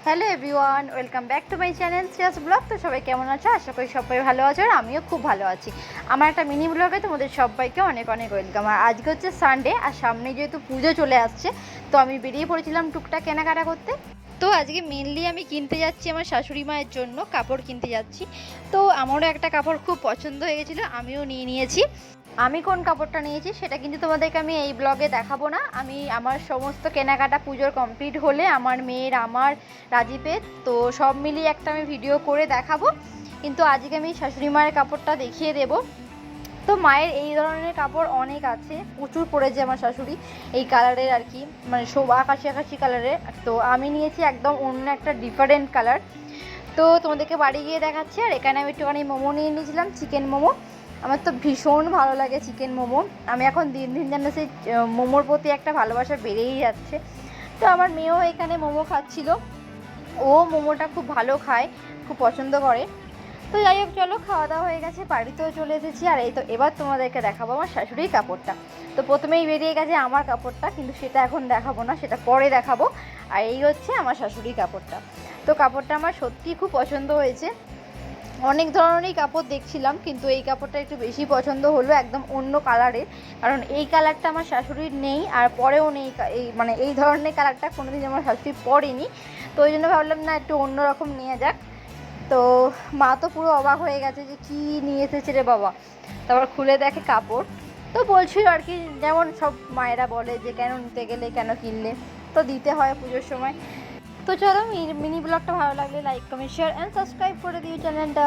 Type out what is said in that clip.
Hello everyone, welcome back to my channel Shreyas blog. তো সবাই কেমন আছো? আশা করি সবাই ভালো আছো, আর আমিও খুব ভালো আছি। আমার একটা মিনি ব্লগে তোমাদের সবাইকে অনেক অনেক ওয়েলকাম। আর আজকে হচ্ছে সানডে, আর সামনে যেহেতু পুজো চলে আসছে, তো আমি বেরিয়ে পড়েছিলাম টুকটাক কেনাকাটা করতে। তো আজকে মেনলি আমি কিনতে যাচ্ছি আমার শাশুড়ি মায়ের জন্য কাপড় কিনতে যাচ্ছি। তো আমারও একটা কাপড় খুব পছন্দ হয়ে গেছিলো, আমিও নিয়ে নিয়েছি। আমি কোন কাপড়টা নিয়েছি সেটা কিন্তু তোমাদেরকে আমি এই ব্লগে দেখাবো না। আমি আমার সমস্ত কেনাকাটা পুজোর কমপ্লিট হলে আমার মেয়ের, আমার, রাজীবের, তো সব মিলিয়ে একটা আমি ভিডিও করে দেখাবো। কিন্তু আজকে আমি শাশুড়ি মায়ের কাপড়টা দেখিয়ে দেব। তো মায়ের এই ধরনের কাপড় অনেক আছে, প্রচুর পরেছে আমার শাশুড়ি এই কালারের আর কি, মানে সব আকাশি আকাশি কালারের। তো আমি নিয়েছি একদম অন্য একটা ডিফারেন্ট কালার। তো তোমাদেরকে বাড়ি গিয়ে দেখাচ্ছি। আর এখানে আমি একটুখানি মোমো নিয়ে নিয়েছিলাম, চিকেন মোমো। আমার তো ভীষণ ভালো লাগে চিকেন মোমো। আমি এখন দিন দিন যেন সেই মোমোর প্রতি একটা ভালোবাসা বেড়েই যাচ্ছে। তো আমার মেয়েও এখানে মোমো খাচ্ছিল, ও মোমোটা খুব ভালো খায়, খুব পছন্দ করে। তো যাই হোক, চলো, খাওয়া দাওয়া হয়ে গেছে, বাড়িতেও চলে এসেছি। আর এই তো এবার তোমাদেরকে দেখাবো আমার শাশুড়ির কাপড়টা। তো প্রথমেই বেরিয়ে গেছে আমার কাপড়টা, কিন্তু সেটা এখন দেখাবো না, সেটা পরে দেখাবো। আর এই হচ্ছে আমার শাশুড়ির কাপড়টা। তো কাপড়টা আমার সত্যিই খুব পছন্দ হয়েছে। অনেক ধরনেরই কাপড় দেখছিলাম, কিন্তু এই কাপড়টা একটু বেশি পছন্দ হলো, একদম অন্য কালারের। কারণ এই কালারটা আমার শাশুড়ির নেই, আর পরেও নেই। এই মানে এই ধরনের কালারটা কোনোদিন আমার শাশুড়ি পরেনি। তো ওই জন্য ভাবলাম না, একটু অন্যরকম নিয়ে যাক। তো মা তো পুরো অবাক হয়ে গেছে যে কী নিয়ে এসেছে রে বাবা। তারপর খুলে দেখে কাপড়। তো বলছিল আর কি, যেমন সব মায়েরা বলে যে কেন নিতে গেলে, কেন কিনলে, তো দিতে হয় পুজোর সময়। তো চলো, মিনি ব্লগটা ভালো লাগলে like, comment, share and subscribe করে দিও চ্যানেলটা।